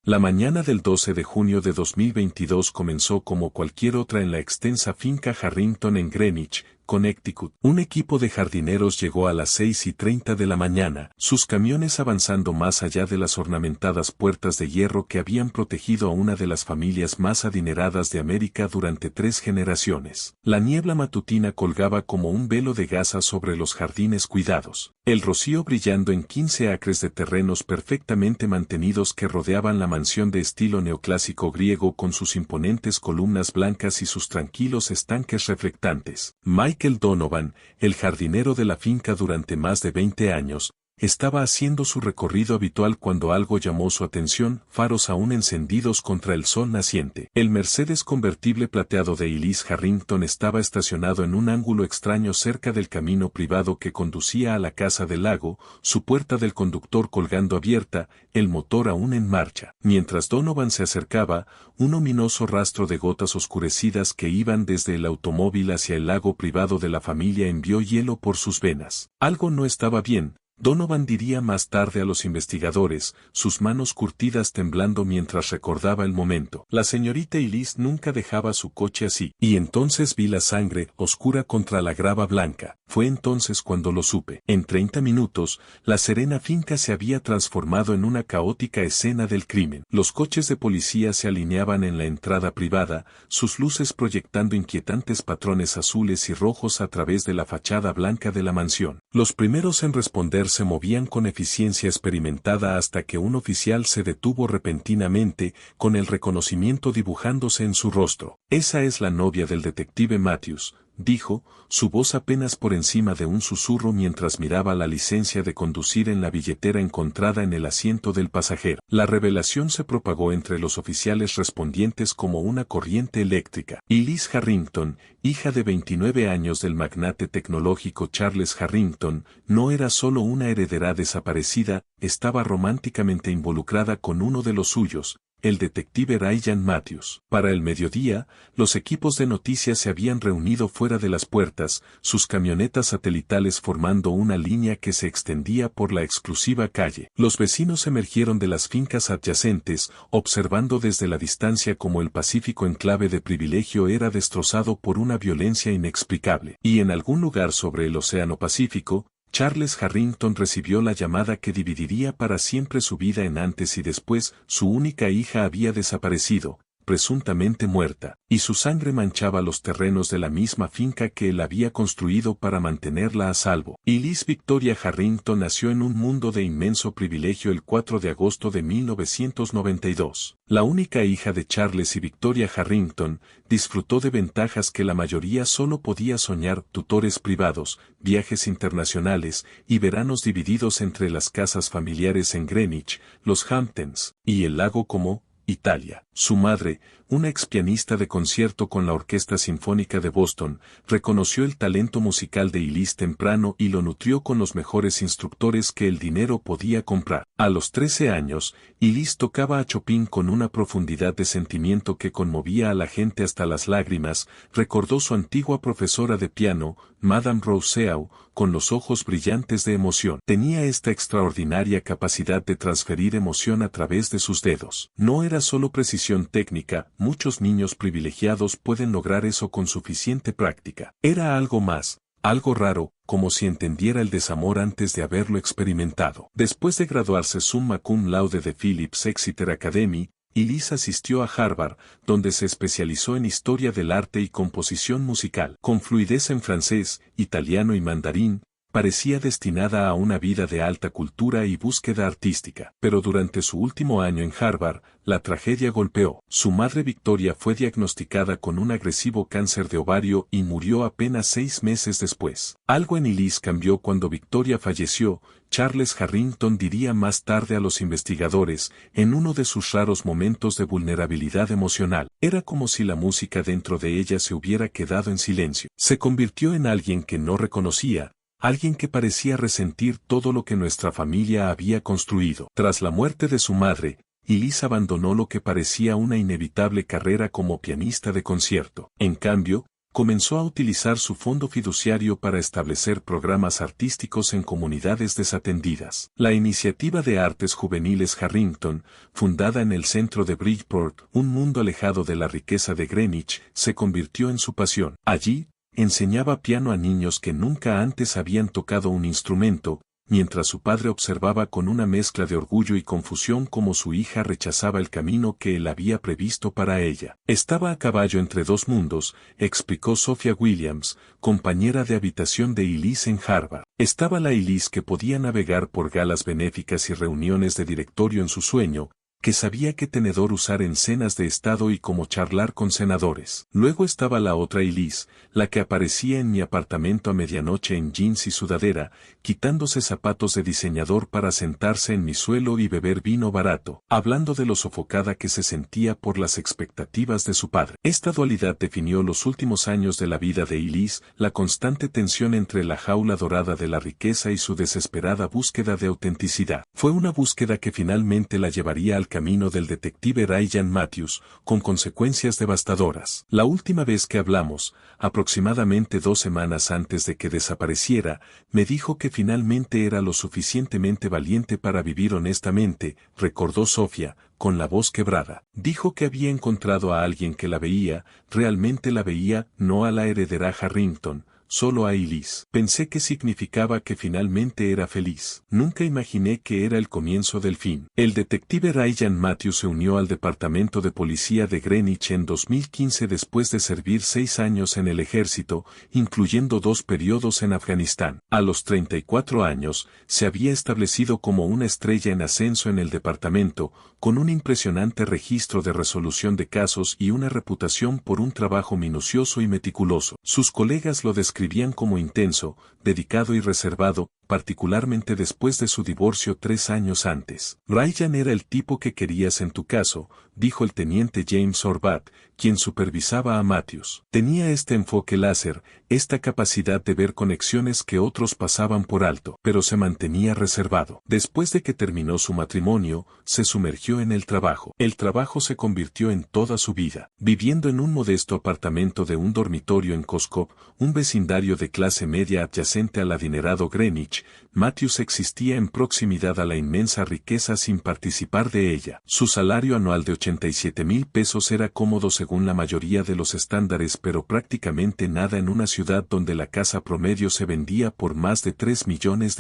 La mañana del 12 de junio de 2022 comenzó como cualquier otra en la extensa finca Harrington en Greenwich, Connecticut. Un equipo de jardineros llegó a las 6:30 de la mañana, sus camiones avanzando más allá de las ornamentadas puertas de hierro que habían protegido a una de las familias más adineradas de América durante 3 generaciones. La niebla matutina colgaba como un velo de gasa sobre los jardines cuidados, el rocío brillando en 15 acres de terrenos perfectamente mantenidos que rodeaban la mansión de estilo neoclásico griego con sus imponentes columnas blancas y sus tranquilos estanques reflectantes. Michael Donovan, el jardinero de la finca durante más de 20 años, estaba haciendo su recorrido habitual cuando algo llamó su atención, faros aún encendidos contra el sol naciente. El Mercedes convertible plateado de Elise Harrington estaba estacionado en un ángulo extraño cerca del camino privado que conducía a la casa del lago, su puerta del conductor colgando abierta, el motor aún en marcha. Mientras Donovan se acercaba, un ominoso rastro de gotas oscurecidas que iban desde el automóvil hacia el lago privado de la familia envió hielo por sus venas. Algo no estaba bien. Donovan diría más tarde a los investigadores, sus manos curtidas temblando mientras recordaba el momento. La señorita Elise nunca dejaba su coche así. Y entonces vi la sangre, oscura contra la grava blanca. Fue entonces cuando lo supe. En 30 minutos, la serena finca se había transformado en una caótica escena del crimen. Los coches de policía se alineaban en la entrada privada, sus luces proyectando inquietantes patrones azules y rojos a través de la fachada blanca de la mansión. Los primeros en responder se movían con eficiencia experimentada hasta que un oficial se detuvo repentinamente, con el reconocimiento dibujándose en su rostro. «Esa es la novia del detective Matthews», dijo, su voz apenas por encima de un susurro mientras miraba la licencia de conducir en la billetera encontrada en el asiento del pasajero. La revelación se propagó entre los oficiales respondientes como una corriente eléctrica. Elise Harrington, hija de 29 años del magnate tecnológico Charles Harrington, no era solo una heredera desaparecida, estaba románticamente involucrada con uno de los suyos, el detective Ryan Matthews. Para el mediodía, los equipos de noticias se habían reunido fuera de las puertas, sus camionetas satelitales formando una línea que se extendía por la exclusiva calle. Los vecinos emergieron de las fincas adyacentes, observando desde la distancia cómo el pacífico enclave de privilegio era destrozado por una violencia inexplicable. Y en algún lugar sobre el Océano Pacífico, Charles Harrington recibió la llamada que dividiría para siempre su vida en antes y después. Su única hija había desaparecido, presuntamente muerta, y su sangre manchaba los terrenos de la misma finca que él había construido para mantenerla a salvo. Elise Victoria Harrington nació en un mundo de inmenso privilegio el 4 de agosto de 1992. La única hija de Charles y Victoria Harrington, disfrutó de ventajas que la mayoría solo podía soñar: tutores privados, viajes internacionales y veranos divididos entre las casas familiares en Greenwich, los Hamptons y el lago Como, Italia. Su madre, una expianista de concierto con la Orquesta Sinfónica de Boston, reconoció el talento musical de Elise temprano y lo nutrió con los mejores instructores que el dinero podía comprar. A los 13 años, Elise tocaba a Chopin con una profundidad de sentimiento que conmovía a la gente hasta las lágrimas, recordó su antigua profesora de piano, Madame Rousseau, con los ojos brillantes de emoción. Tenía esta extraordinaria capacidad de transferir emoción a través de sus dedos. No era solo precisión técnica, muchos niños privilegiados pueden lograr eso con suficiente práctica. Era algo más, algo raro, como si entendiera el desamor antes de haberlo experimentado. Después de graduarse summa cum laude de Phillips Exeter Academy, Elise asistió a Harvard, donde se especializó en historia del arte y composición musical. Con fluidez en francés, italiano y mandarín, parecía destinada a una vida de alta cultura y búsqueda artística. Pero durante su último año en Harvard, la tragedia golpeó. Su madre Victoria fue diagnosticada con un agresivo cáncer de ovario y murió apenas 6 meses después. Algo en Elise cambió cuando Victoria falleció, Charles Harrington diría más tarde a los investigadores, en uno de sus raros momentos de vulnerabilidad emocional. Era como si la música dentro de ella se hubiera quedado en silencio. Se convirtió en alguien que no reconocía, alguien que parecía resentir todo lo que nuestra familia había construido. Tras la muerte de su madre, Elise abandonó lo que parecía una inevitable carrera como pianista de concierto. En cambio, comenzó a utilizar su fondo fiduciario para establecer programas artísticos en comunidades desatendidas. La iniciativa de artes juveniles Harrington, fundada en el centro de Bridgeport, un mundo alejado de la riqueza de Greenwich, se convirtió en su pasión. Allí, enseñaba piano a niños que nunca antes habían tocado un instrumento, mientras su padre observaba con una mezcla de orgullo y confusión cómo su hija rechazaba el camino que él había previsto para ella. Estaba a caballo entre dos mundos, explicó Sophia Williams, compañera de habitación de Elise en Harvard. Estaba la Elise que podía navegar por galas benéficas y reuniones de directorio en su sueño, que sabía qué tenedor usar en cenas de estado y cómo charlar con senadores. Luego estaba la otra Elise, la que aparecía en mi apartamento a medianoche en jeans y sudadera, quitándose zapatos de diseñador para sentarse en mi suelo y beber vino barato, hablando de lo sofocada que se sentía por las expectativas de su padre. Esta dualidad definió los últimos años de la vida de Elise, la constante tensión entre la jaula dorada de la riqueza y su desesperada búsqueda de autenticidad. Fue una búsqueda que finalmente la llevaría al camino del detective Ryan Matthews, con consecuencias devastadoras. La última vez que hablamos, aproximadamente 2 semanas antes de que desapareciera, me dijo que finalmente era lo suficientemente valiente para vivir honestamente, recordó Sophia, con la voz quebrada. Dijo que había encontrado a alguien que la veía, realmente la veía, no a la heredera Harrington, solo a Elise. Pensé que significaba que finalmente era feliz. Nunca imaginé que era el comienzo del fin. El detective Ryan Matthews se unió al departamento de policía de Greenwich en 2015 después de servir 6 años en el ejército, incluyendo 2 periodos en Afganistán. A los 34 años, se había establecido como una estrella en ascenso en el departamento, con un impresionante registro de resolución de casos y una reputación por un trabajo minucioso y meticuloso. Sus colegas lo describían como intenso, dedicado y reservado, particularmente después de su divorcio 3 años antes. Ryan era el tipo que querías en tu caso, dijo el teniente James Orbat, quien supervisaba a Matthews. Tenía este enfoque láser, esta capacidad de ver conexiones que otros pasaban por alto, pero se mantenía reservado. Después de que terminó su matrimonio, se sumergió en el trabajo. El trabajo se convirtió en toda su vida. Viviendo en un modesto apartamento de un dormitorio en Coscope, un vecindario de clase media adyacente al adinerado Greenwich, Matthews existía en proximidad a la inmensa riqueza sin participar de ella. Su salario anual de $87,000 era cómodo según la mayoría de los estándares, pero prácticamente nada en una ciudad donde la casa promedio se vendía por más de $3 millones.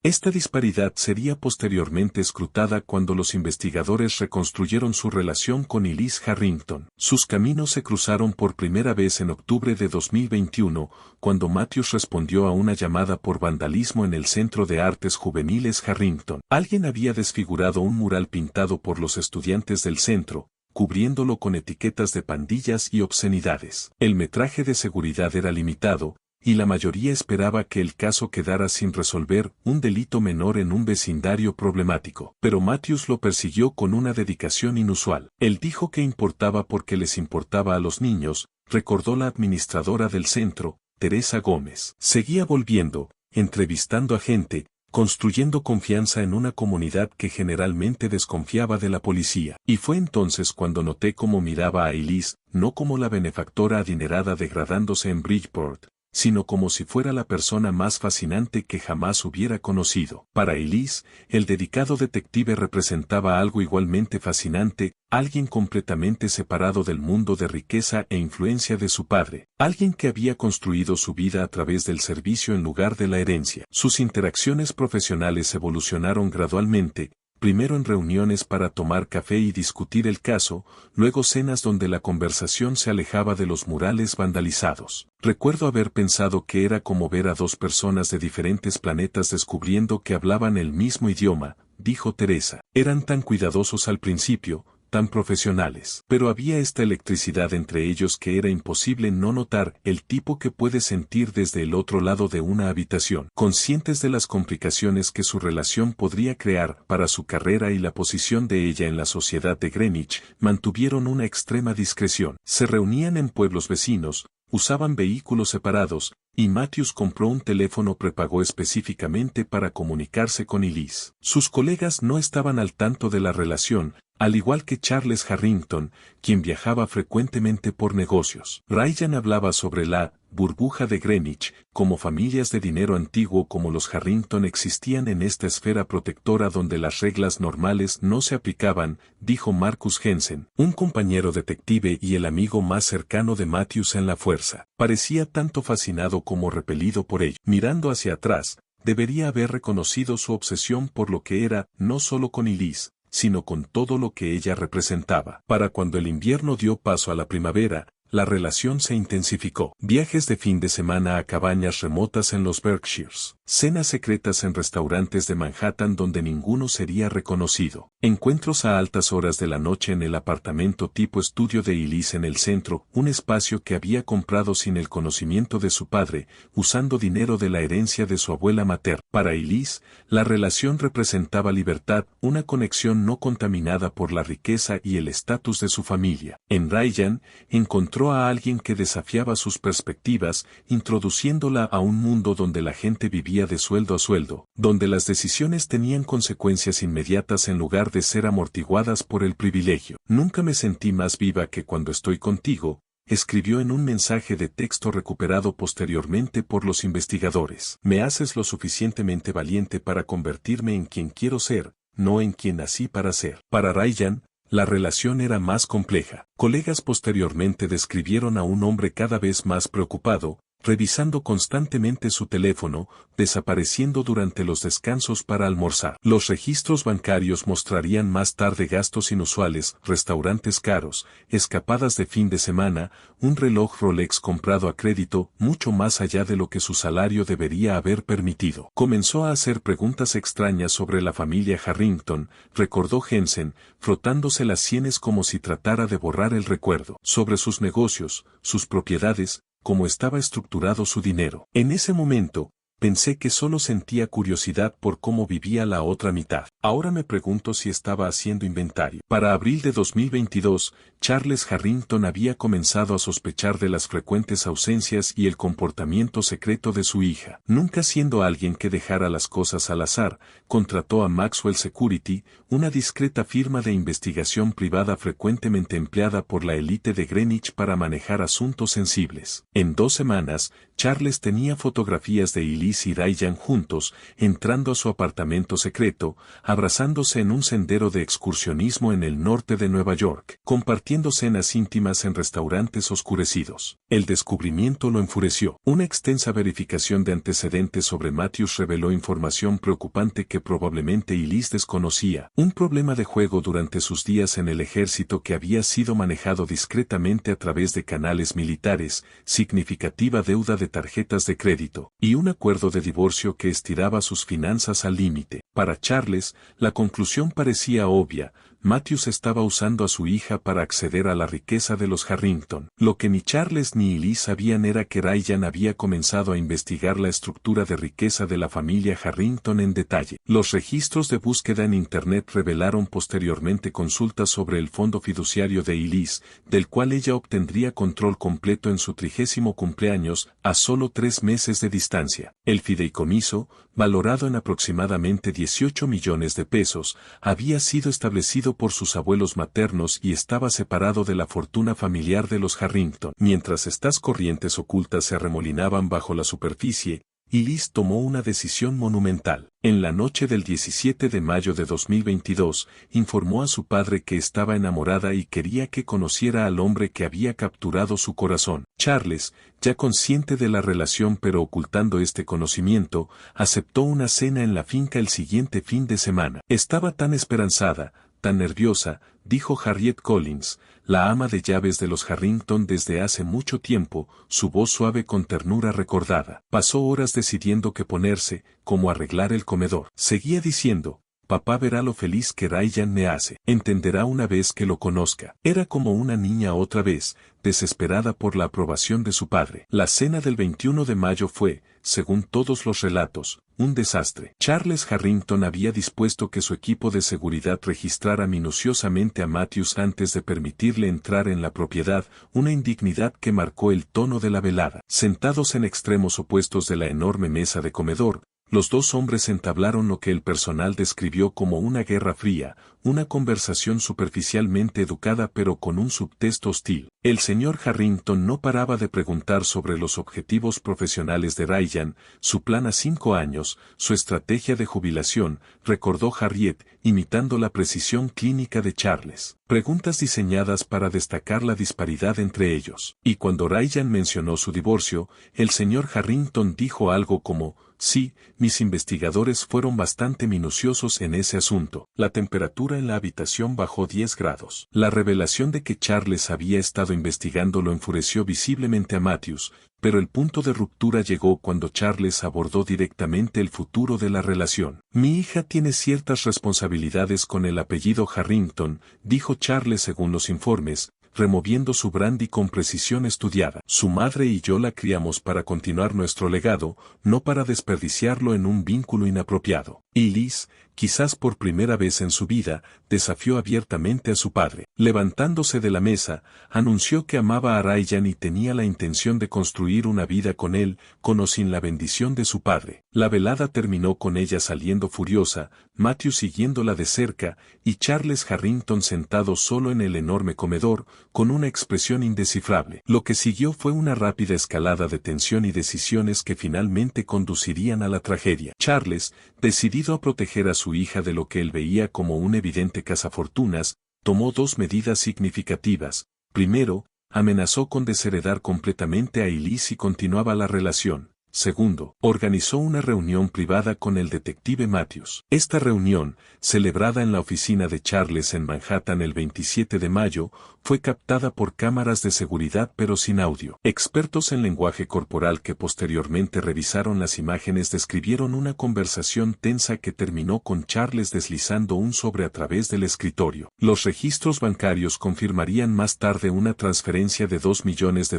Esta disparidad sería posteriormente escrutada cuando los investigadores reconstruyeron su relación con Elise Harrington. Sus caminos se cruzaron por primera vez en octubre de 2021, cuando Matthews respondió a una llamada por vandalismo en el Centro de Artes Juveniles Harrington. Alguien había desfigurado un mural pintado por los estudiantes del centro, cubriéndolo con etiquetas de pandillas y obscenidades. El metraje de seguridad era limitado, y la mayoría esperaba que el caso quedara sin resolver, un delito menor en un vecindario problemático. Pero Matthews lo persiguió con una dedicación inusual. Él dijo que importaba porque les importaba a los niños, recordó la administradora del centro, Teresa Gómez. Seguía volviendo, entrevistando a gente, construyendo confianza en una comunidad que generalmente desconfiaba de la policía. Y fue entonces cuando noté cómo miraba a Elise, no como la benefactora adinerada degradándose en Bridgeport, sino como si fuera la persona más fascinante que jamás hubiera conocido. Para Elise, el dedicado detective representaba algo igualmente fascinante, alguien completamente separado del mundo de riqueza e influencia de su padre, alguien que había construido su vida a través del servicio en lugar de la herencia. Sus interacciones profesionales evolucionaron gradualmente, primero en reuniones para tomar café y discutir el caso, luego cenas donde la conversación se alejaba de los murales vandalizados. Recuerdo haber pensado que era como ver a 2 personas de diferentes planetas descubriendo que hablaban el mismo idioma, dijo Teresa. Eran tan cuidadosos al principio, tan profesionales. Pero había esta electricidad entre ellos que era imposible no notar, el tipo que puede sentir desde el otro lado de una habitación. Conscientes de las complicaciones que su relación podría crear para su carrera y la posición de ella en la sociedad de Greenwich, mantuvieron una extrema discreción. Se reunían en pueblos vecinos, usaban vehículos separados, y Matthews compró un teléfono prepago específicamente para comunicarse con Elise. Sus colegas no estaban al tanto de la relación, al igual que Charles Harrington, quien viajaba frecuentemente por negocios. Ryan hablaba sobre la burbuja de Greenwich, como familias de dinero antiguo como los Harrington existían en esta esfera protectora donde las reglas normales no se aplicaban, dijo Marcus Jensen, un compañero detective y el amigo más cercano de Matthews en la fuerza. Parecía tanto fascinado como repelido por ello. Mirando hacia atrás, debería haber reconocido su obsesión por lo que era, no solo con Elise, sino con todo lo que ella representaba. Para cuando el invierno dio paso a la primavera, la relación se intensificó. Viajes de fin de semana a cabañas remotas en los Berkshires. Cenas secretas en restaurantes de Manhattan donde ninguno sería reconocido. Encuentros a altas horas de la noche en el apartamento tipo estudio de Elise en el centro, un espacio que había comprado sin el conocimiento de su padre, usando dinero de la herencia de su abuela materna. Para Elise, la relación representaba libertad, una conexión no contaminada por la riqueza y el estatus de su familia. En Ryan, encontró a alguien que desafiaba sus perspectivas, introduciéndola a un mundo donde la gente vivía de sueldo a sueldo, donde las decisiones tenían consecuencias inmediatas en lugar de ser amortiguadas por el privilegio. Nunca me sentí más viva que cuando estoy contigo, escribió en un mensaje de texto recuperado posteriormente por los investigadores. Me haces lo suficientemente valiente para convertirme en quien quiero ser, no en quien nací para ser. Para Ryan, la relación era más compleja. Colegas posteriormente describieron a un hombre cada vez más preocupado, revisando constantemente su teléfono, desapareciendo durante los descansos para almorzar. Los registros bancarios mostrarían más tarde gastos inusuales, restaurantes caros, escapadas de fin de semana, un reloj Rolex comprado a crédito, mucho más allá de lo que su salario debería haber permitido. Comenzó a hacer preguntas extrañas sobre la familia Harrington, recordó Jensen, frotándose las sienes como si tratara de borrar el recuerdo, sobre sus negocios, sus propiedades, cómo estaba estructurado su dinero. En ese momento, pensé que solo sentía curiosidad por cómo vivía la otra mitad. Ahora me pregunto si estaba haciendo inventario. Para abril de 2022, Charles Harrington había comenzado a sospechar de las frecuentes ausencias y el comportamiento secreto de su hija. Nunca siendo alguien que dejara las cosas al azar, contrató a Maxwell Security, una discreta firma de investigación privada frecuentemente empleada por la élite de Greenwich para manejar asuntos sensibles. En 2 semanas, Charles tenía fotografías de Elise y Ryan juntos, entrando a su apartamento secreto, abrazándose en un sendero de excursionismo en el norte de Nueva York, compartiendo cenas íntimas en restaurantes oscurecidos. El descubrimiento lo enfureció. Una extensa verificación de antecedentes sobre Matthews reveló información preocupante que probablemente Elise desconocía, un problema de juego durante sus días en el ejército que había sido manejado discretamente a través de canales militares, significativa deuda de tarjetas de crédito, y un acuerdo de divorcio que estiraba sus finanzas al límite. Para Charles, la conclusión parecía obvia. Matthews estaba usando a su hija para acceder a la riqueza de los Harrington. Lo que ni Charles ni Elise sabían era que Ryan había comenzado a investigar la estructura de riqueza de la familia Harrington en detalle. Los registros de búsqueda en Internet revelaron posteriormente consultas sobre el fondo fiduciario de Elise, del cual ella obtendría control completo en su 30º cumpleaños, a solo 3 meses de distancia. El fideicomiso, valorado en aproximadamente 18 millones de pesos, había sido establecido por sus abuelos maternos y estaba separado de la fortuna familiar de los Harrington. Mientras estas corrientes ocultas se arremolinaban bajo la superficie, Elise tomó una decisión monumental. En la noche del 17 de mayo de 2022, informó a su padre que estaba enamorada y quería que conociera al hombre que había capturado su corazón. Charles, ya consciente de la relación pero ocultando este conocimiento, aceptó una cena en la finca el siguiente fin de semana. Estaba tan esperanzada, tan nerviosa, dijo Harriet Collins, la ama de llaves de los Harrington desde hace mucho tiempo, su voz suave con ternura recordada. Pasó horas decidiendo qué ponerse, cómo arreglar el comedor. Seguía diciendo, papá verá lo feliz que Ryan me hace. Entenderá una vez que lo conozca. Era como una niña otra vez, desesperada por la aprobación de su padre. La cena del 21 de mayo fue, según todos los relatos, un desastre. Charles Harrington había dispuesto que su equipo de seguridad registrara minuciosamente a Matthews antes de permitirle entrar en la propiedad, una indignidad que marcó el tono de la velada. Sentados en extremos opuestos de la enorme mesa de comedor, Los dos hombres entablaron lo que el personal describió como una guerra fría, una conversación superficialmente educada pero con un subtexto hostil. El señor Harrington no paraba de preguntar sobre los objetivos profesionales de Ryan, su plan a 5 años, su estrategia de jubilación, recordó Harriet, imitando la precisión clínica de Charles. Preguntas diseñadas para destacar la disparidad entre ellos. Y cuando Ryan mencionó su divorcio, el señor Harrington dijo algo como, sí, mis investigadores fueron bastante minuciosos en ese asunto. La temperatura en la habitación bajó 10 grados. La revelación de que Charles había estado investigando lo enfureció visiblemente a Matthews, pero el punto de ruptura llegó cuando Charles abordó directamente el futuro de la relación. Mi hija tiene ciertas responsabilidades con el apellido Harrington, dijo Charles según los informes, removiendo su brandy con precisión estudiada. Su madre y yo la criamos para continuar nuestro legado, no para desperdiciarlo en un vínculo inapropiado. Y Liz, quizás por primera vez en su vida, desafió abiertamente a su padre. Levantándose de la mesa, anunció que amaba a Ryan y tenía la intención de construir una vida con él, con o sin la bendición de su padre. La velada terminó con ella saliendo furiosa, Matthew siguiéndola de cerca, y Charles Harrington sentado solo en el enorme comedor, con una expresión indescifrable. Lo que siguió fue una rápida escalada de tensión y decisiones que finalmente conducirían a la tragedia. Charles, decidido a proteger a su hija de lo que él veía como un evidente cazafortunas, tomó 2 medidas significativas. Primero, amenazó con desheredar completamente a Elise si continuaba la relación. Segundo, organizó una reunión privada con el detective Matthews. Esta reunión, celebrada en la oficina de Charles en Manhattan el 27 de mayo, fue captada por cámaras de seguridad pero sin audio. Expertos en lenguaje corporal que posteriormente revisaron las imágenes describieron una conversación tensa que terminó con Charles deslizando un sobre a través del escritorio. Los registros bancarios confirmarían más tarde una transferencia de $2 millones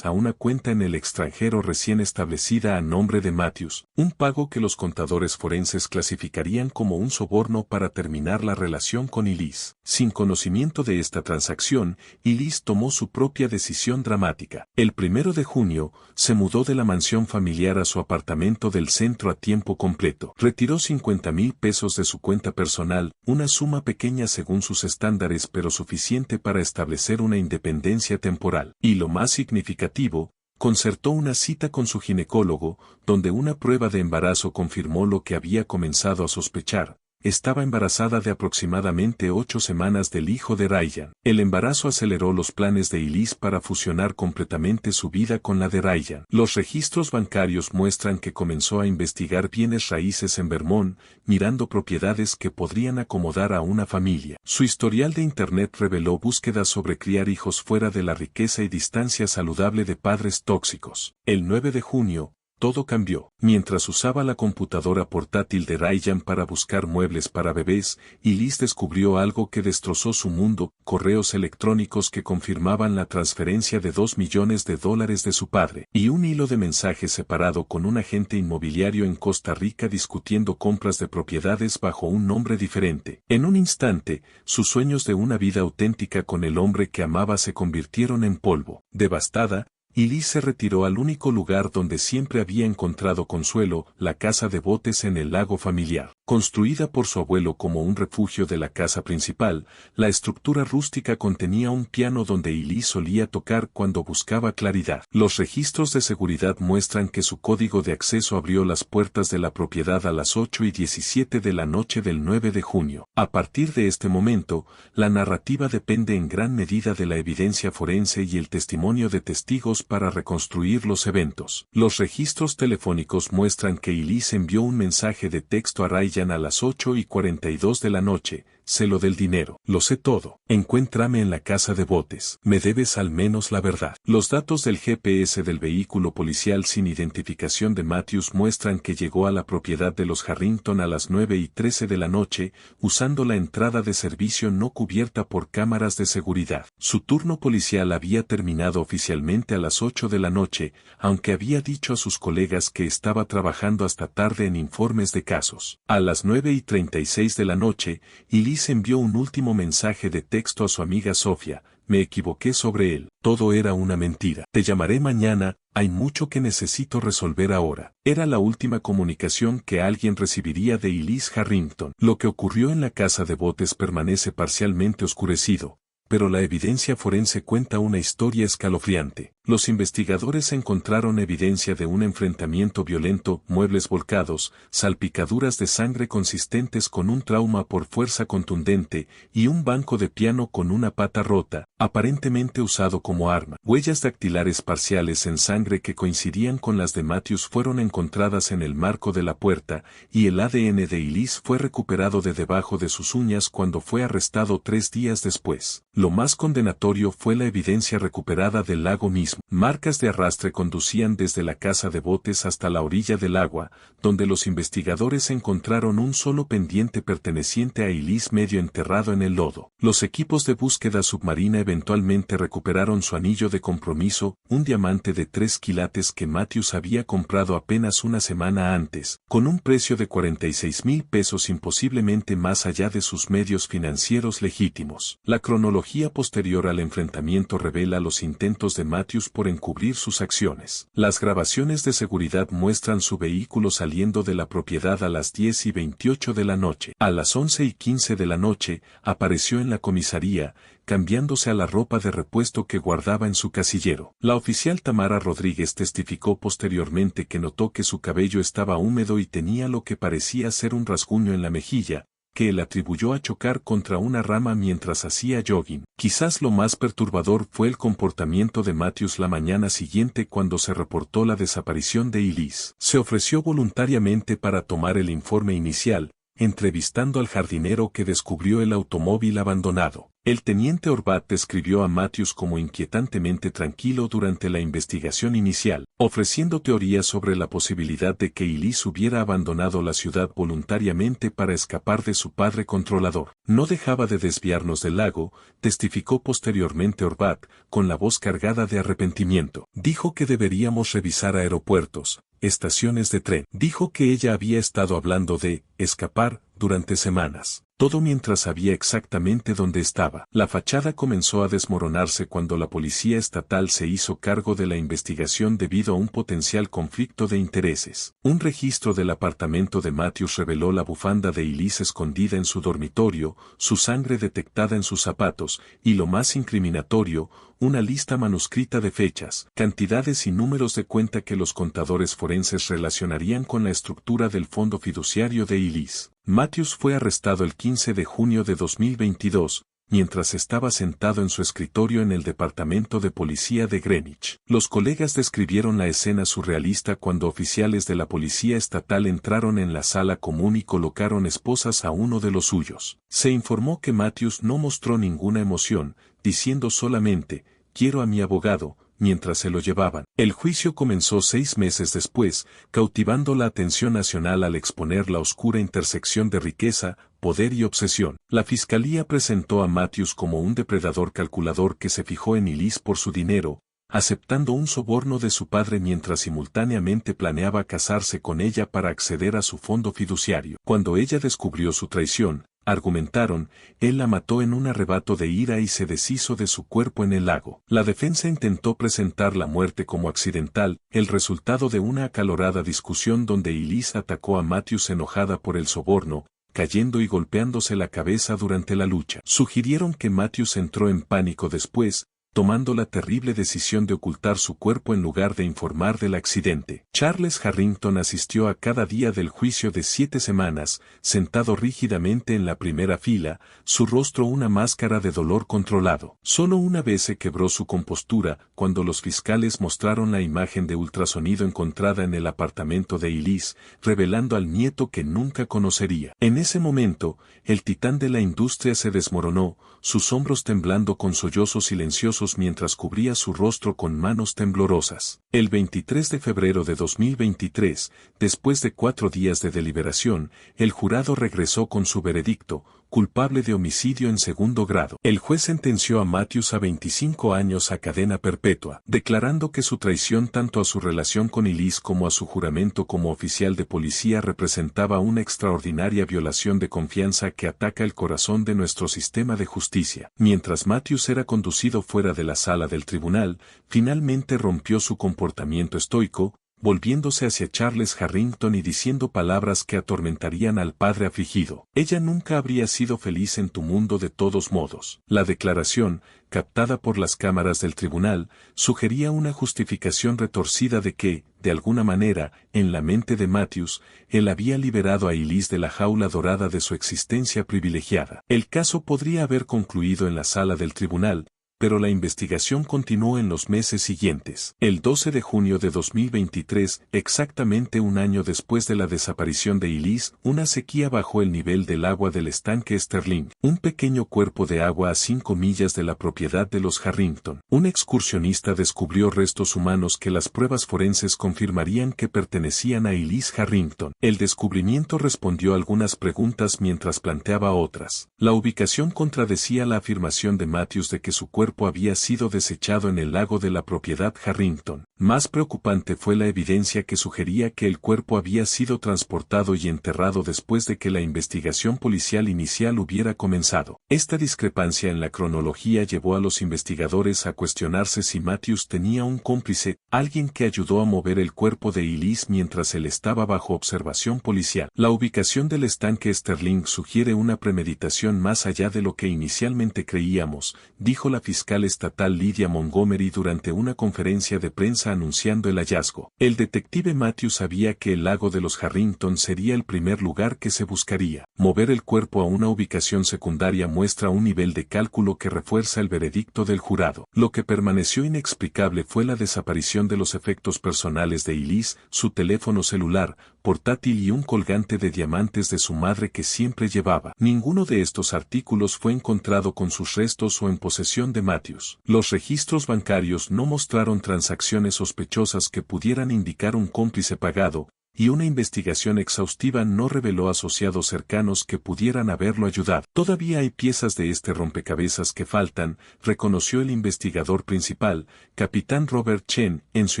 a una cuenta en el extranjero recién establecida a nombre de Matthews, un pago que los contadores forenses clasificarían como un soborno para terminar la relación con Elise. Sin conocimiento de esta transacción, Elise tomó su propia decisión dramática. El 1 de junio, se mudó de la mansión familiar a su apartamento del centro a tiempo completo. Retiró $50,000 de su cuenta personal, una suma pequeña según sus estándares pero suficiente para establecer una independencia temporal. Y lo más significativo, concertó una cita con su ginecólogo, donde una prueba de embarazo confirmó lo que había comenzado a sospechar. Estaba embarazada de aproximadamente 8 semanas del hijo de Ryan. El embarazo aceleró los planes de Elise para fusionar completamente su vida con la de Ryan. Los registros bancarios muestran que comenzó a investigar bienes raíces en Vermont, mirando propiedades que podrían acomodar a una familia. Su historial de Internet reveló búsquedas sobre criar hijos fuera de la riqueza y distancia saludable de padres tóxicos. El 9 de junio, todo cambió. Mientras usaba la computadora portátil de Ryan para buscar muebles para bebés, Elise descubrió algo que destrozó su mundo, correos electrónicos que confirmaban la transferencia de $2 millones de su padre, y un hilo de mensajes separado con un agente inmobiliario en Costa Rica discutiendo compras de propiedades bajo un nombre diferente. En un instante, sus sueños de una vida auténtica con el hombre que amaba se convirtieron en polvo. Devastada, Elise se retiró al único lugar donde siempre había encontrado consuelo, la casa de botes en el lago familiar. Construida por su abuelo como un refugio de la casa principal, la estructura rústica contenía un piano donde Elise solía tocar cuando buscaba claridad. Los registros de seguridad muestran que su código de acceso abrió las puertas de la propiedad a las 8:17 de la noche del 9 de junio. A partir de este momento, la narrativa depende en gran medida de la evidencia forense y el testimonio de testigos para reconstruir los eventos. Los registros telefónicos muestran que Elise envió un mensaje de texto a Ryan a las 8:42 de la noche, sé lo del dinero, lo sé todo, encuéntrame en la casa de botes, me debes al menos la verdad. Los datos del GPS del vehículo policial sin identificación de Matthews muestran que llegó a la propiedad de los Harrington a las 9:13 de la noche, usando la entrada de servicio no cubierta por cámaras de seguridad. Su turno policial había terminado oficialmente a las 8 de la noche, aunque había dicho a sus colegas que estaba trabajando hasta tarde en informes de casos. A las 9:36 de la noche, Elise envió un último mensaje de texto a su amiga Sofía, me equivoqué sobre él, todo era una mentira. Te llamaré mañana, hay mucho que necesito resolver ahora. Era la última comunicación que alguien recibiría de Elise Harrington. Lo que ocurrió en la casa de botes permanece parcialmente oscurecido, pero la evidencia forense cuenta una historia escalofriante. Los investigadores encontraron evidencia de un enfrentamiento violento, muebles volcados, salpicaduras de sangre consistentes con un trauma por fuerza contundente y un banco de piano con una pata rota, aparentemente usado como arma. Huellas dactilares parciales en sangre que coincidían con las de Matthews fueron encontradas en el marco de la puerta, y el ADN de Elise fue recuperado de debajo de sus uñas cuando fue arrestado 3 días después. Lo más condenatorio fue la evidencia recuperada del lago mismo. Marcas de arrastre conducían desde la casa de botes hasta la orilla del agua, donde los investigadores encontraron un solo pendiente perteneciente a Elise medio enterrado en el lodo. Los equipos de búsqueda submarina eventualmente recuperaron su anillo de compromiso, un diamante de 3 quilates que Matthews había comprado apenas una semana antes, con un precio de 46,000 pesos, imposiblemente más allá de sus medios financieros legítimos. La cronología posterior al enfrentamiento revela los intentos de Matthews por encubrir sus acciones. Las grabaciones de seguridad muestran su vehículo saliendo de la propiedad a las 10:28 de la noche. A las 11:15 de la noche, apareció en la comisaría, cambiándose a la ropa de repuesto que guardaba en su casillero. La oficial Tamara Rodríguez testificó posteriormente que notó que su cabello estaba húmedo y tenía lo que parecía ser un rasguño en la mejilla, que él atribuyó a chocar contra una rama mientras hacía jogging. Quizás lo más perturbador fue el comportamiento de Matthews la mañana siguiente cuando se reportó la desaparición de Elise. Se ofreció voluntariamente para tomar el informe inicial, entrevistando al jardinero que descubrió el automóvil abandonado. El teniente Orbat describió a Matthews como inquietantemente tranquilo durante la investigación inicial, ofreciendo teorías sobre la posibilidad de que Elise hubiera abandonado la ciudad voluntariamente para escapar de su padre controlador. No dejaba de desviarnos del lago, testificó posteriormente Orbat, con la voz cargada de arrepentimiento. Dijo que deberíamos revisar aeropuertos, estaciones de tren. Dijo que ella había estado hablando de escapar durante semanas. Todo mientras sabía exactamente dónde estaba. La fachada comenzó a desmoronarse cuando la policía estatal se hizo cargo de la investigación debido a un potencial conflicto de intereses. Un registro del apartamento de Matthews reveló la bufanda de Elise escondida en su dormitorio, su sangre detectada en sus zapatos, y lo más incriminatorio, una lista manuscrita de fechas, cantidades y números de cuenta que los contadores forenses relacionarían con la estructura del fondo fiduciario de Elise. Matthews fue arrestado el 15 de junio de 2022, mientras estaba sentado en su escritorio en el departamento de policía de Greenwich. Los colegas describieron la escena surrealista cuando oficiales de la policía estatal entraron en la sala común y colocaron esposas a uno de los suyos. Se informó que Matthews no mostró ninguna emoción, diciendo solamente, «Quiero a mi abogado», mientras se lo llevaban. El juicio comenzó 6 meses después, cautivando la atención nacional al exponer la oscura intersección de riqueza, poder y obsesión. La fiscalía presentó a Matthews como un depredador calculador que se fijó en Elise por su dinero, aceptando un soborno de su padre mientras simultáneamente planeaba casarse con ella para acceder a su fondo fiduciario. Cuando ella descubrió su traición, argumentaron, él la mató en un arrebato de ira y se deshizo de su cuerpo en el lago. La defensa intentó presentar la muerte como accidental, el resultado de una acalorada discusión donde Elise atacó a Matthews enojada por el soborno, cayendo y golpeándose la cabeza durante la lucha. Sugirieron que Matthews entró en pánico después, tomando la terrible decisión de ocultar su cuerpo en lugar de informar del accidente. Charles Harrington asistió a cada día del juicio de 7 semanas, sentado rígidamente en la primera fila, su rostro una máscara de dolor controlado. Solo una vez se quebró su compostura, cuando los fiscales mostraron la imagen de ultrasonido encontrada en el apartamento de Elise, revelando al nieto que nunca conocería. En ese momento, el titán de la industria se desmoronó, sus hombros temblando con sollozos silenciosos mientras cubría su rostro con manos temblorosas. El 23 de febrero de 2023, después de 4 días de deliberación, el jurado regresó con su veredicto, culpable de homicidio en segundo grado. El juez sentenció a Matthews a 25 años a cadena perpetua, declarando que su traición tanto a su relación con Elise como a su juramento como oficial de policía representaba una extraordinaria violación de confianza que ataca el corazón de nuestro sistema de justicia. Mientras Matthews era conducido fuera de la sala del tribunal, finalmente rompió su comportamiento estoico, volviéndose hacia Charles Harrington y diciendo palabras que atormentarían al padre afligido. Ella nunca habría sido feliz en tu mundo de todos modos. La declaración, captada por las cámaras del tribunal, sugería una justificación retorcida de que, de alguna manera, en la mente de Matthews, él había liberado a Elise de la jaula dorada de su existencia privilegiada. El caso podría haber concluido en la sala del tribunal, pero la investigación continuó en los meses siguientes. El 12 de junio de 2023, exactamente un año después de la desaparición de Elise, una sequía bajó el nivel del agua del estanque Sterling, un pequeño cuerpo de agua a 5 millas de la propiedad de los Harrington. Un excursionista descubrió restos humanos que las pruebas forenses confirmarían que pertenecían a Elise Harrington. El descubrimiento respondió a algunas preguntas mientras planteaba otras. La ubicación contradecía la afirmación de Matthews de que su cuerpo había sido desechado en el lago de la propiedad Harrington. Más preocupante fue la evidencia que sugería que el cuerpo había sido transportado y enterrado después de que la investigación policial inicial hubiera comenzado. Esta discrepancia en la cronología llevó a los investigadores a cuestionarse si Matthews tenía un cómplice, alguien que ayudó a mover el cuerpo de Elise mientras él estaba bajo observación policial. La ubicación del estanque Sterling sugiere una premeditación más allá de lo que inicialmente creíamos, dijo la fiscal estatal Lydia Montgomery durante una conferencia de prensa anunciando el hallazgo. El detective Matthews sabía que el lago de los Harrington sería el primer lugar que se buscaría. Mover el cuerpo a una ubicación secundaria muestra un nivel de cálculo que refuerza el veredicto del jurado. Lo que permaneció inexplicable fue la desaparición de los efectos personales de Elise, su teléfono celular, portátil y un colgante de diamantes de su madre que siempre llevaba. Ninguno de estos artículos fue encontrado con sus restos o en posesión de Matthews. Los registros bancarios no mostraron transacciones sospechosas que pudieran indicar un cómplice pagado, y una investigación exhaustiva no reveló asociados cercanos que pudieran haberlo ayudado. Todavía hay piezas de este rompecabezas que faltan, reconoció el investigador principal, capitán Robert Chen, en su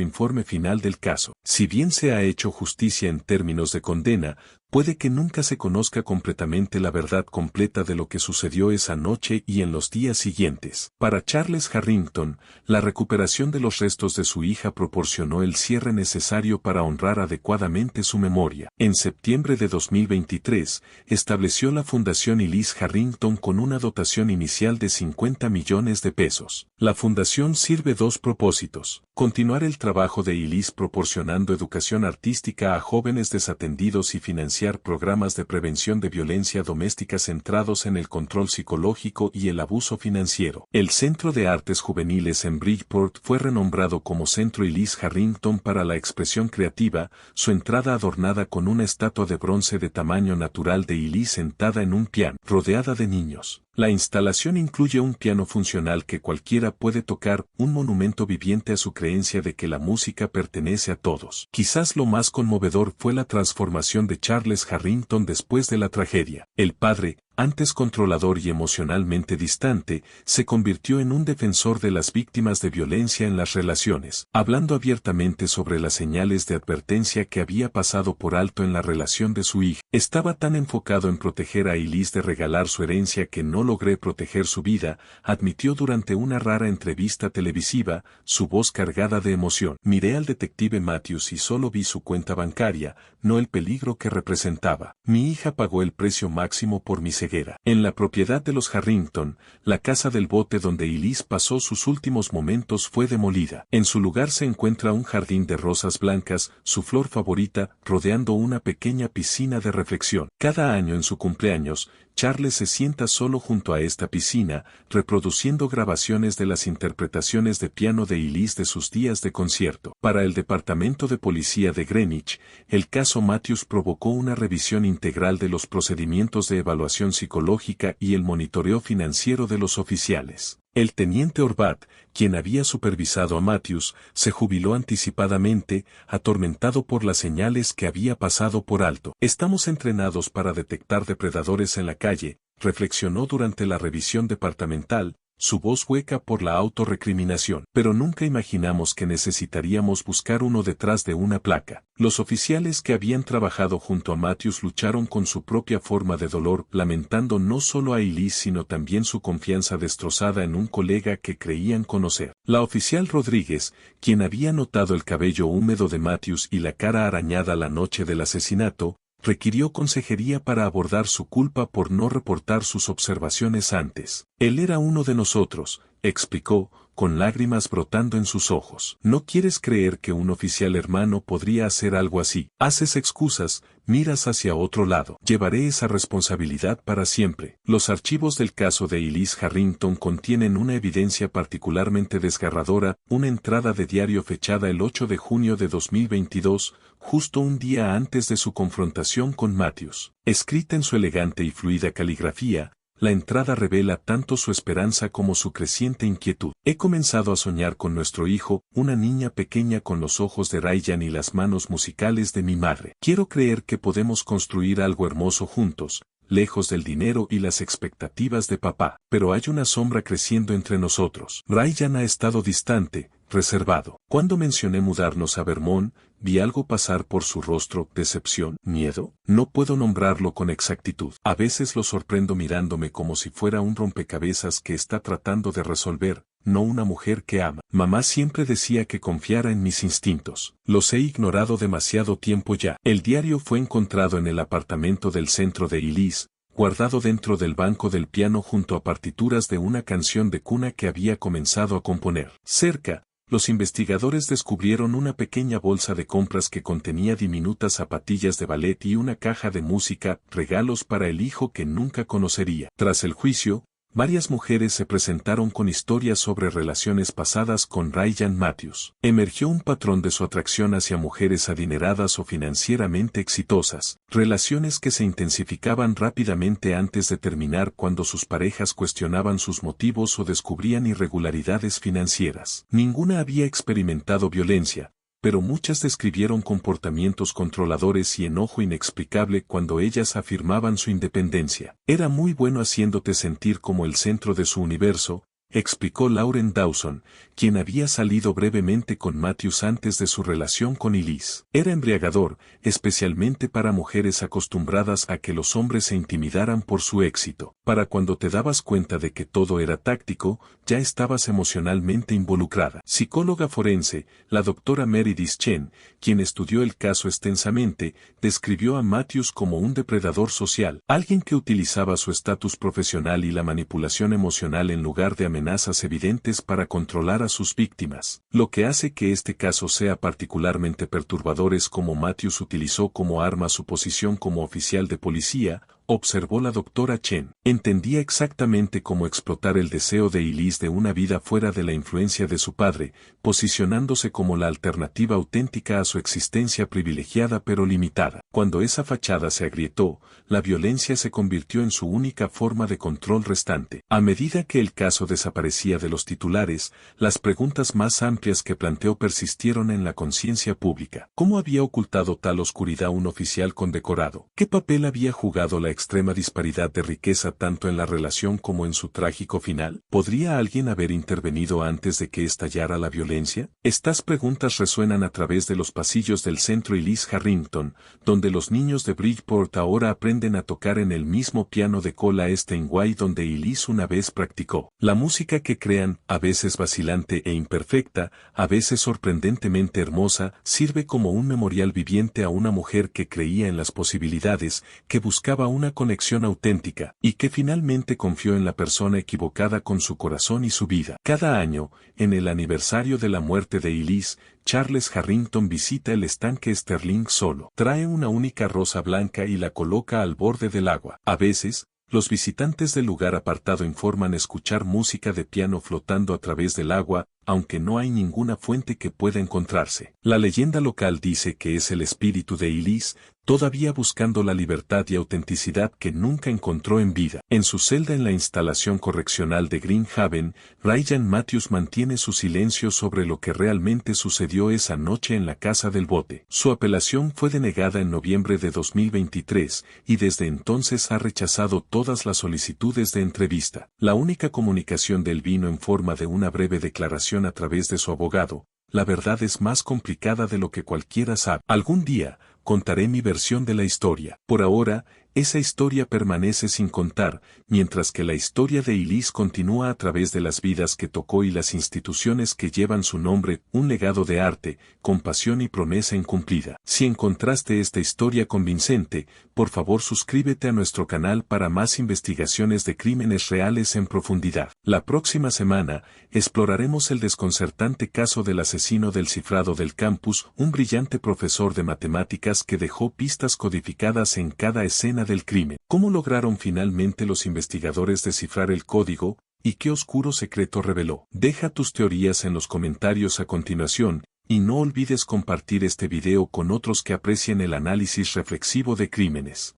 informe final del caso. Si bien se ha hecho justicia en términos de condena, puede que nunca se conozca completamente la verdad completa de lo que sucedió esa noche y en los días siguientes. Para Charles Harrington, la recuperación de los restos de su hija proporcionó el cierre necesario para honrar adecuadamente su memoria. En septiembre de 2023, estableció la Fundación Elise Harrington con una dotación inicial de 50 millones de pesos. La fundación sirve dos propósitos: continuar el trabajo de Elise proporcionando educación artística a jóvenes desatendidos y financiar programas de prevención de violencia doméstica centrados en el control psicológico y el abuso financiero. El Centro de Artes Juveniles en Bridgeport fue renombrado como Centro Elise Harrington para la expresión creativa, su entrada adornada con una estatua de bronce de tamaño natural de Elise sentada en un piano, rodeada de niños. La instalación incluye un piano funcional que cualquiera puede tocar, un monumento viviente a su creencia de que la música pertenece a todos. Quizás lo más conmovedor fue la transformación de Charles Harrington después de la tragedia. El padre, antes controlador y emocionalmente distante, se convirtió en un defensor de las víctimas de violencia en las relaciones, hablando abiertamente sobre las señales de advertencia que había pasado por alto en la relación de su hija. Estaba tan enfocado en proteger a Elise de regalar su herencia que no logré proteger su vida, admitió durante una rara entrevista televisiva, su voz cargada de emoción. Miré al detective Matthews y solo vi su cuenta bancaria, no el peligro que representaba. Mi hija pagó el precio máximo por mi ceguera. En la propiedad de los Harrington, la casa del bote donde Elise pasó sus últimos momentos fue demolida. En su lugar se encuentra un jardín de rosas blancas, su flor favorita, rodeando una pequeña piscina de reflexión. Cada año en su cumpleaños, Charles se sienta solo junto a esta piscina, reproduciendo grabaciones de las interpretaciones de piano de Elise de sus días de concierto. Para el Departamento de Policía de Greenwich, el caso Matthews provocó una revisión integral de los procedimientos de evaluación psicológica y el monitoreo financiero de los oficiales. El teniente Orbat, quien había supervisado a Matthews, se jubiló anticipadamente, atormentado por las señales que había pasado por alto. Estamos entrenados para detectar depredadores en la calle, reflexionó durante la revisión departamental, su voz hueca por la autorrecriminación. Pero nunca imaginamos que necesitaríamos buscar uno detrás de una placa. Los oficiales que habían trabajado junto a Matthews lucharon con su propia forma de dolor, lamentando no solo a Elise sino también su confianza destrozada en un colega que creían conocer. La oficial Rodríguez, quien había notado el cabello húmedo de Matthews y la cara arañada la noche del asesinato, requirió consejería para abordar su culpa por no reportar sus observaciones antes. Él era uno de nosotros, explicó, con lágrimas brotando en sus ojos. No quieres creer que un oficial hermano podría hacer algo así. Haces excusas, miras hacia otro lado. Llevaré esa responsabilidad para siempre. Los archivos del caso de Elise Harrington contienen una evidencia particularmente desgarradora, una entrada de diario fechada el 8 de junio de 2022, justo un día antes de su confrontación con Matthews. Escrita en su elegante y fluida caligrafía, la entrada revela tanto su esperanza como su creciente inquietud. He comenzado a soñar con nuestro hijo, una niña pequeña con los ojos de Ryan y las manos musicales de mi madre. Quiero creer que podemos construir algo hermoso juntos, lejos del dinero y las expectativas de papá. Pero hay una sombra creciendo entre nosotros. Ryan ha estado distante, reservado. Cuando mencioné mudarnos a Vermont, vi algo pasar por su rostro: decepción, miedo. No puedo nombrarlo con exactitud. A veces lo sorprendo mirándome como si fuera un rompecabezas que está tratando de resolver, no una mujer que ama. Mamá siempre decía que confiara en mis instintos. Los he ignorado demasiado tiempo ya. El diario fue encontrado en el apartamento del centro de Elise, guardado dentro del banco del piano junto a partituras de una canción de cuna que había comenzado a componer. Cerca, los investigadores descubrieron una pequeña bolsa de compras que contenía diminutas zapatillas de ballet y una caja de música, regalos para el hijo que nunca conocería. Tras el juicio, varias mujeres se presentaron con historias sobre relaciones pasadas con Ryan Matthews. Emergió un patrón de su atracción hacia mujeres adineradas o financieramente exitosas, relaciones que se intensificaban rápidamente antes de terminar cuando sus parejas cuestionaban sus motivos o descubrían irregularidades financieras. Ninguna había experimentado violencia, pero muchas describieron comportamientos controladores y enojo inexplicable cuando ellas afirmaban su independencia. Era muy bueno haciéndote sentir como el centro de su universo, explicó Lauren Dawson, quien había salido brevemente con Matthews antes de su relación con Elise. Era embriagador, especialmente para mujeres acostumbradas a que los hombres se intimidaran por su éxito. Para cuando te dabas cuenta de que todo era táctico, ya estabas emocionalmente involucrada. Psicóloga forense, la doctora Meredith Chen, quien estudió el caso extensamente, describió a Matthews como un depredador social, alguien que utilizaba su estatus profesional y la manipulación emocional en lugar de amenazas evidentes para controlar a sus víctimas. Lo que hace que este caso sea particularmente perturbador es cómo Matthews utilizó como arma su posición como oficial de policía, observó la doctora Chen. Entendía exactamente cómo explotar el deseo de Elise de una vida fuera de la influencia de su padre, posicionándose como la alternativa auténtica a su existencia privilegiada pero limitada. Cuando esa fachada se agrietó, la violencia se convirtió en su única forma de control restante. A medida que el caso desaparecía de los titulares, las preguntas más amplias que planteó persistieron en la conciencia pública. ¿Cómo había ocultado tal oscuridad un oficial condecorado? ¿Qué papel había jugado la extrema disparidad de riqueza tanto en la relación como en su trágico final? ¿Podría alguien haber intervenido antes de que estallara la violencia? Estas preguntas resuenan a través de los pasillos del centro Elise Harrington, donde los niños de Bridgeport ahora aprenden a tocar en el mismo piano de cola Steinway donde Elise una vez practicó. La música que crean, a veces vacilante e imperfecta, a veces sorprendentemente hermosa, sirve como un memorial viviente a una mujer que creía en las posibilidades, que buscaba una conexión auténtica, y que finalmente confió en la persona equivocada con su corazón y su vida. Cada año, en el aniversario de la muerte de Elise, Charles Harrington visita el estanque Sterling solo. Trae una única rosa blanca y la coloca al borde del agua. A veces, los visitantes del lugar apartado informan escuchar música de piano flotando a través del agua, aunque no hay ninguna fuente que pueda encontrarse. La leyenda local dice que es el espíritu de Elise, todavía buscando la libertad y autenticidad que nunca encontró en vida. En su celda en la instalación correccional de Green Haven, Ryan Matthews mantiene su silencio sobre lo que realmente sucedió esa noche en la casa del bote. Su apelación fue denegada en noviembre de 2023 y desde entonces ha rechazado todas las solicitudes de entrevista. La única comunicación de él vino en forma de una breve declaración a través de su abogado. La verdad es más complicada de lo que cualquiera sabe. Algún día, contaré mi versión de la historia. Por ahora, esa historia permanece sin contar, mientras que la historia de Elise continúa a través de las vidas que tocó y las instituciones que llevan su nombre, un legado de arte, compasión y promesa incumplida. Si encontraste esta historia convincente, por favor suscríbete a nuestro canal para más investigaciones de crímenes reales en profundidad. La próxima semana, exploraremos el desconcertante caso del asesino del cifrado del campus, un brillante profesor de matemáticas que dejó pistas codificadas en cada escena del crimen. ¿Cómo lograron finalmente los investigadores descifrar el código? ¿Y qué oscuro secreto reveló? Deja tus teorías en los comentarios a continuación, y no olvides compartir este video con otros que aprecien el análisis reflexivo de crímenes.